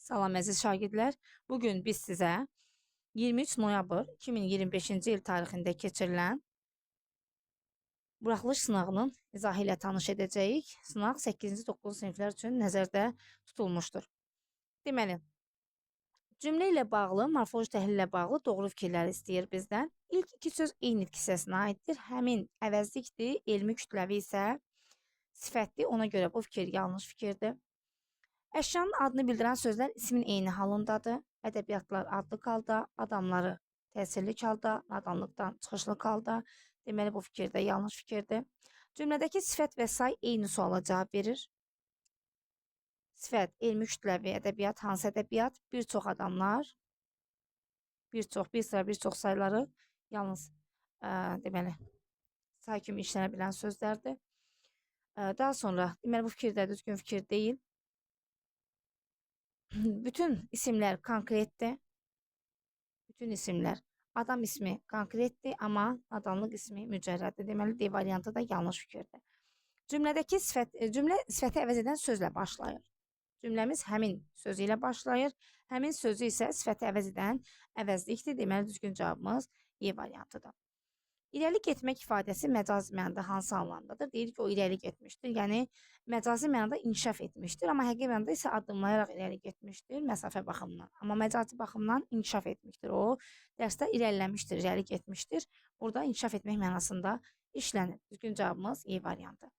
Salam əziz şagirdlər. Bugün biz sizə 23 noyabr 2025-ci il tarixində keçirilən buraxılış sınağının izahı ilə tanış edəcəyik. Sınaq 8-ci 9-cu siniflər üçün nəzərdə tutulmuşdur. Deməli, cümlə ilə bağlı, morfoloji təhlil ilə bağlı doğru fikirlər istəyir bizdən. İlk iki söz eyni kisəsinə aiddir. Həmin əvəzlikdir, elmi kütləvi isə sifətdir. Ona görə bu fikir yanlış fikirdir. Əşyanın adını bildirən sözlər ismin eyni halındadır. Ədəbiyyatlar adlı halda, adamları təsirli halda, nadanlıqdan çıxışlı halda. Deməli, bu fikir də yanlış fikirdir. Cümlədəki sifət və say eyni suala cavab verir. Sifət, elmi kütləvi ədəbiyyat, hansı ədəbiyyat? Bir çox adamlar, bir sıra, bir çox sayları yalnız deməli, say kimi işlənə bilən sözlərdir. Daha sonra, deməli, bu fikir də düzgün fikir deyil. Bütün isimler konkrettir. Bütün isimler. Adam ismi konkrettir ama adamlık ismi mücerreddir. Deməli, D variantı da yanlış fikirdir. Cümlədəki cümlə sifəti əvəz edən sözlə başlayır. Cümləmiz həmin sözü ilə başlayır. Həmin sözü isə sifəti əvəz edən əvəzlikdir. Deməli, düzgün cavabımız E variantıdır. İrəli getmək ifadəsi məcazi mənada hansı anlamdadır? Deyir ki, o irəli getmişdir. Yəni, məcazi mənada inkişaf etmişdir. Amma həqiqi mənada isə addımlayaraq irəli getmişdir məsafə baxımından. Amma məcazi baxımdan inkişaf etmişdir. O, dərsdə irəliləmişdir, irəli getmişdir. Burada inkişaf etmək mənasında işlənir. Düzgün cavabımız E variantı.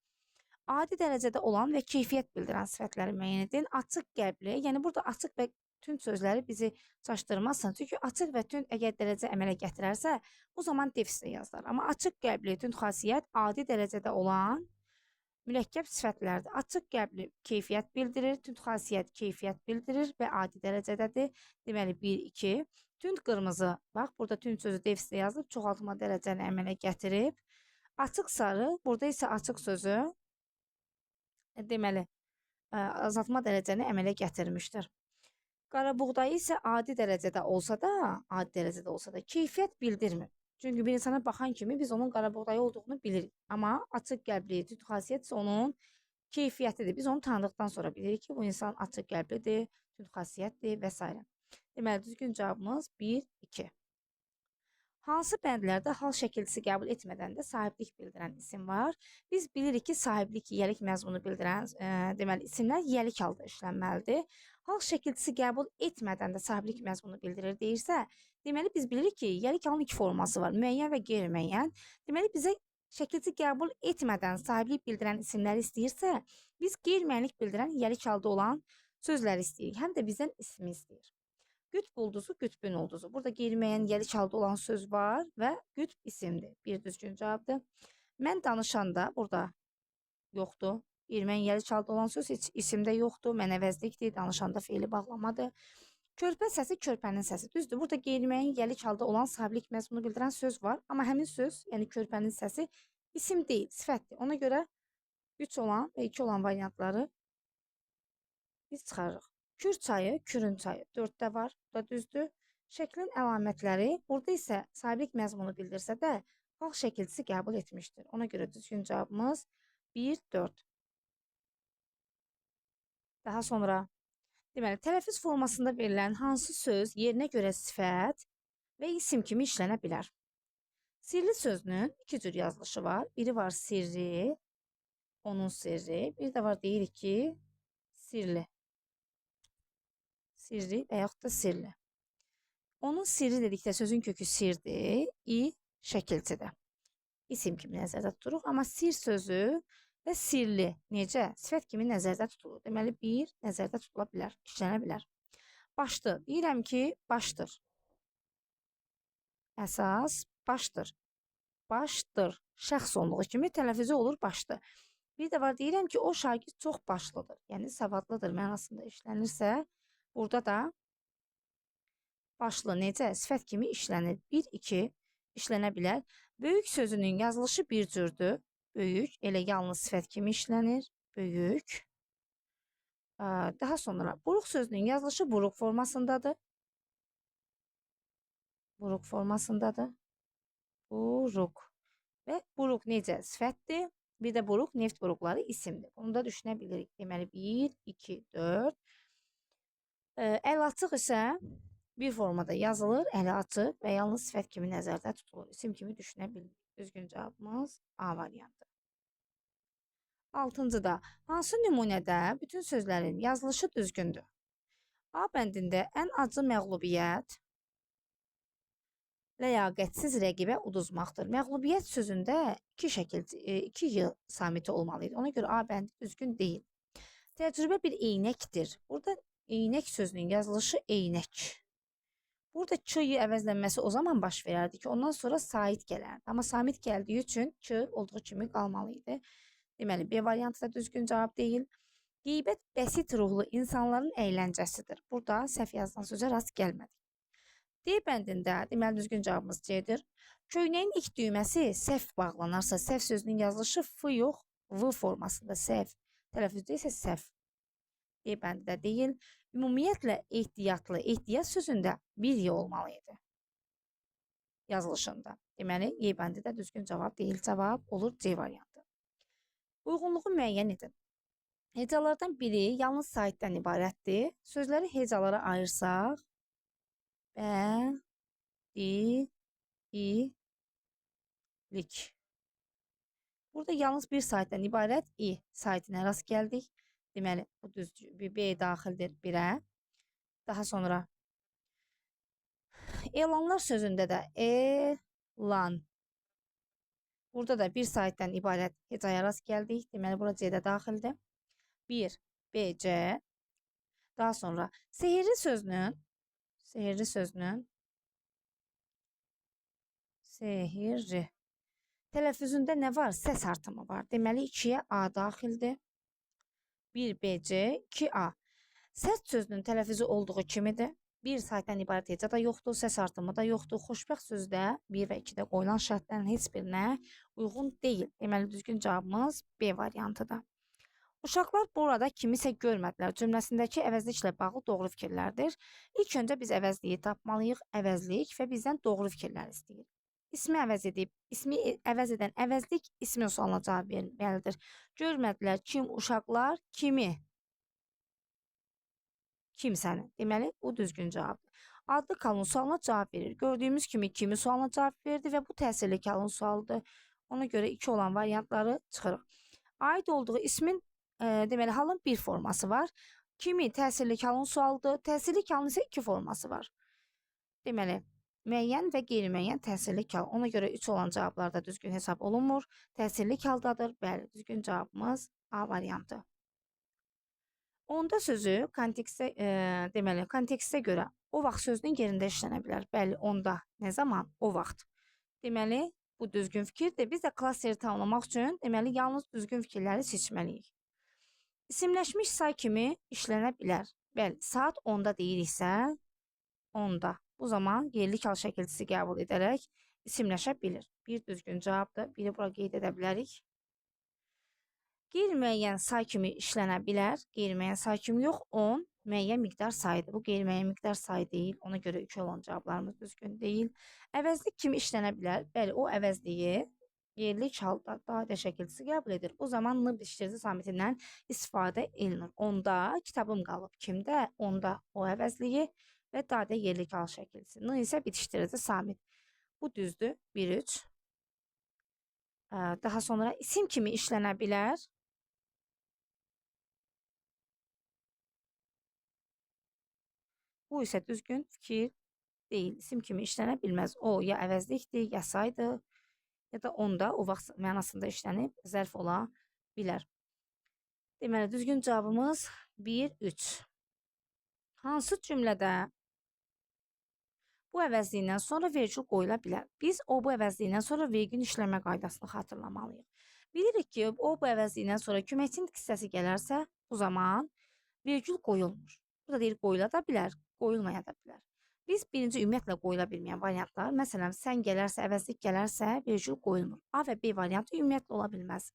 Adi dərəcədə olan və keyfiyyət bildirən sifətləri müəyyən edin. Açıq qəlbli, yəni burada açıq və tünd sözləri bizi çaşdırmazsın. Çünki açıq və tünd əgər dərəcə əmələ gətirərsə, o zaman defisdə yazılır. Amma açıq qəlbli, tünd xasiyyət adi dərəcədə olan mürəkkəb sifətlərdir. Açıq qəlbli keyfiyyət bildirir, tünd xasiyyət keyfiyyət bildirir və adi dərəcədədir. Deməli 1, 2. Tünd qırmızı, bax burada tünd sözü defisdə yazılıb, çoxaltma dərəcəni əmələ gətirib. Açıq sarı, burada isə açıq sözü deməli azaltma dərəcəni əmələ gətirmişdir. Qara buğdayı isə adi dərəcədə olsa da keyfiyyət bildirmir. Çünki bir insana baxan kimi biz onun qara buğdayı olduğunu bilirik. Amma açıq qəlbli, tünd xasiyyət isə onun keyfiyyətidir. Biz onu tanıdıqdan sonra bilirik ki, bu insan açıq qəlblidir, tünd xasiyyətdir və s. Deməli, düzgün cavabımız 1, 2. Hansı bəndlərdə hal şəkilçisi qəbul etmədən də sahiblik bildirən isim var? Biz bilirik ki, sahiblik, yiyəlik məzmunu bildirən deməli, isimlər yiyəlik halda işlənməlidir. Hal şəkilçisi qəbul etmədən də sahiblik məzmunu bildirir deyirsə, deməli, biz bilirik ki, yiyəlik halının iki forması var, müəyyən və qeyri-müəyyən. Deməli, bizə şəkilçi qəbul etmədən sahiblik bildirən isimləri istəyirsə, biz qeyri-müəyyənlik bildirən yiyəlik halda olan sözləri istəyirik. Həm də bizdən ismi istəyir. Qütb ulduzu, qütbün ulduzu. Burada qeyri-müəyyən yiyəlik halda olan söz var və qütb isimdir. Bir düzgün cavabdır. Mən danışanda burada yoxdur. Qeyri-müəyyən yiyəlik halda olan söz heç isimdə yoxdur. Mən əvəzlikdir. Danışanda feili bağlamadır. Körpə səsi, körpənin səsi. Düzdür. Burada qeyri-müəyyən yiyəlik halda olan sahiblik məzmunu bildirən söz var. Amma həmin söz, yəni körpənin səsi isim deyil, sifətdir. Ona görə 3 olan və 2 olan variantları biz çıxarırıq. Kür çayı, kürün çayı 4-də var. Bu da düzdür. Şəklin əlamətləri burada isə sahiblik məzmunu bildirsə də hal şəkilçisi qəbul etmişdir. Ona görə düzgün cavabımız 1, 4. Daha sonra deməli, tələffüz formasında verilən hansı söz yerinə görə sifət və isim kimi işlənə bilər? Sirli sözünün iki cür yazılışı var. Biri var sirri, onun sirri. Bir də var deyirik ki, sirli. Sirri və yaxud da sirli. Onun sirri dedikdə sözün kökü sirdir, şəkilçidir. İsim kimi nəzərdə tuturuq, amma sir sözü və sirli necə? Sifət kimi nəzərdə tutulur. Deməli, bir nəzərdə tutula bilər, işlənə bilər. Başdır. Deyirəm ki, başdır. Əsas başdır. Başdır. Şəxs onluğu kimi tələffüzü olur başdır. Bir də var deyirəm ki, o şagird çox başlıdır. Yəni, savadlıdır mənasında işlənirsə, burada da başlı necə? Sifət kimi işlənir. 1, 2 işlənə bilər. Böyük sözünün yazılışı bir cürdür. Böyük, elə yalnız sifət kimi işlənir. Böyük. Daha sonra, buruq sözünün yazılışı buruq formasındadır. Buruq formasındadır. Buruq. Və buruq necə? Sifətdir. Bir də buruq, neft buruqları isimdir. Bunu da düşünə bilirik. Deməli, 1, 2, 4. Əl açıq isə bir formada yazılır, əli açıq və yalnız sifət kimi nəzərdə tutulur. İsim kimi düşünə bilmirik. Düzgün cavabımız A variantı. 6-da hansı nümunədə bütün sözlərin yazılışı düzgündür? A bəndində ən acı məğlubiyyət ləyaqətsiz rəqibə uduzmaqdır. Məğlubiyyət sözündə iki y samiti olmalı idi. Ona görə A bəndi düzgün deyil. Təcrübə bir eynəkdir. Burada eynək sözünün yazılışı eynək. Burada k-yi əvəzlənməsi o zaman baş verərdi ki, ondan sonra sait gələrdi. Amma samit gəldiyi üçün k olduğu kimi qalmalı idi. Deməli, B variantı da düzgün cavab deyil. Qeybət bəsit ruhlu insanların əyləncəsidir. Burada səhv yazılan sözə rast gəlmədik. D bəndində deməli düzgün cavabımız C-dir. Köynəyin ilk düyməsi səhv bağlanarsa, səhv sözünün yazılışı f yox, v formasında səhv. Tələffüzdə isə səhv. D bəndində deyil. Ümumiyyətlə ehtiyatlı, ehtiyat sözündə bir y olmalı idi yazılışında. Deməli, Y bəndi də düzgün cavab deyil. Cavab olur C variantı. Uyğunluğu müəyyən edin. Hecalardan biri yalnız saitdən ibarətdir. Sözləri hecalara ayırsaq, bə, di, i, lik. Burada yalnız bir saitdən ibarət i saitinə rast gəldik. Deməli, bu düzdür. B daxildir 1-ə. Daha sonra elanlar sözündə də elan. Burada da bir saitdən ibarət hecaya rast gəldik. Deməli, bura C-də daxildir. 1, B, C. Daha sonra sehirli sözünün sehirli tələffüzündə nə var? Səs artımı var. Deməli, 2-yə A daxildir. 1, B, C, 2A. Səs sözünün tələffüzü olduğu kimidir. Bir saitdən ibarət heca da yoxdur, səs artımı da yoxdur. Xoşbəxt sözdə 1 və 2-də qoyulan şərtlərin heç birinə uyğun deyil. Deməli, düzgün cavabımız B variantıdır. Uşaqlar burada kimisə görmədilər cümləsindəki əvəzliklə bağlı doğru fikirlərdir. İlk öncə biz əvəzliyi tapmalıyıq, əvəzlik və bizdən doğru fikirlər istəyir. İsmi əvəz edib, ismi əvəz edən əvəzlik ismin sualına cavab verməlidir. Görmədilər kim, uşaqlar, kimi? Kimsəni. Deməli, bu düzgün cavabdır. Adlı kalın sualına cavab verir. Gördüyümüz kimi sualına cavab verdi və bu təsirli kalın sualdır. Ona görə 2 olan variantları çıxırıq. Aid olduğu ismin deməli halın bir forması var. Kimi təsirli kalın sualdır. Təsirli kalın isə 2 forması var. Deməli, müəyyən və qeyri-müəyyən təsirli kal. Ona görə 3 olan cavablarda düzgün hesab olunmur. Təsirli kaldadır. Bəli, düzgün cavabımız A variantı. Onda sözü kontekstə deməli, kontekstə görə o vaxt sözünün yerində işlənə bilər. Bəli, onda nə zaman? O vaxt. Deməli, bu düzgün fikirdir. Biz də klasteri tamamlamaq üçün deməli yalnız düzgün fikirləri seçməliyik. İsimləşmiş say kimi işlənə bilər. Bəli, saat 10-da deyiriksə, 10-da. Bu zaman yerli kal şəkilçisi qəbul edərək isimləşə bilir. Bir düzgün cavabdır. Biri bura qeyd edə bilərik. Qeyri-müəyyən say kimi işlənə bilər. Qeyri-müəyyən say kimi yox, 10 müəyyən miqdar sayıdır. Bu qeyri-müəyyən miqdar sayı deyil. Ona görə 2 olan cavablarımız düzgün deyil. Əvəzlik kimi işlənə bilər. Bəli, o əvəzliyi yerli halda dadə şəkilçisi qəbul edir. O zaman n bitişdirici samitindən istifadə edilir. Onda kitabım qalıb. Kimdə? Onda o əvəzliyi və dadə yerli kal şəkilçisi. N isə bitişdirici samit. Bu düzdür. 1-3. Daha sonra isim kimi işlənə bilər. Bu isə düzgün fikir deyil. İsim kimi işlənə bilməz. O ya əvəzlikdir, ya saydır, ya da onda o vaxt mənasında işlənib zərf ola bilər. Deməli, düzgün cavabımız 1-3. Hansı cümlədə bu əvəzliyindən sonra vergül qoyula bilər? Biz o bu əvəzliyindən sonra vergül işləmə qaydasını xatırlamalıyıq. Bilirik ki, o bu əvəzliyindən sonra köməkçinin hissəsi gələrsə, bu zaman vergül qoyulmur. Burada deyir qoyula da bilər, qoyulmaya da bilər. Biz birinci ümumiyyətlə qoyula bilməyən variantlar, məsələn, sən gələrsə, əvəzlik gələrsə, vergül qoyulmur. A və B variantı ümumiyyətlə ola bilməz.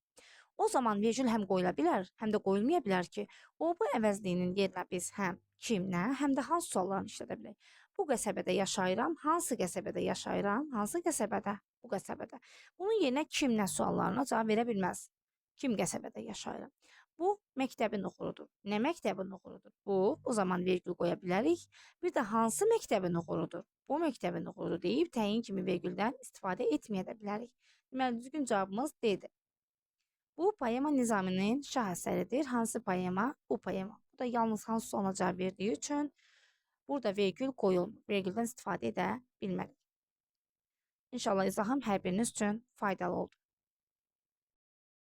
O zaman vergül həm qoyula bilər, həm də qoyulmaya bilər ki, o bu əvəzliyinin yerinə biz həm kimlə, həm də hansı suallarını işlədə bilək. Bu qəsəbədə yaşayıram, hansı qəsəbədə yaşayıram, hansı qəsəbədə, bu qəsəbədə. Bunun yerinə kimlə suallarına cavab verə bilməz. Kim qəsəbədə yaşayıram. Bu məktəbin oxurudur. Nə məktəbin oxurudur? Bu, o zaman vergül qoya bilərik. Bir də hansı məktəbin oxurudur? Bu məktəbin oxurudur deyib təyin kimi vergüldən istifadə etməyə də bilərik. Deməli, düzgün cavabımız D-dir. Bu poema Nizaminin şah əsəridir. Hansı poema? Bu poema. Bu da yalnız hansı sualına cavab verdiyi üçün burada vergül qoyulmur. Vergüldən istifadə edə bilmərik. İnşallah izahım hər biriniz üçün faydalı oldu.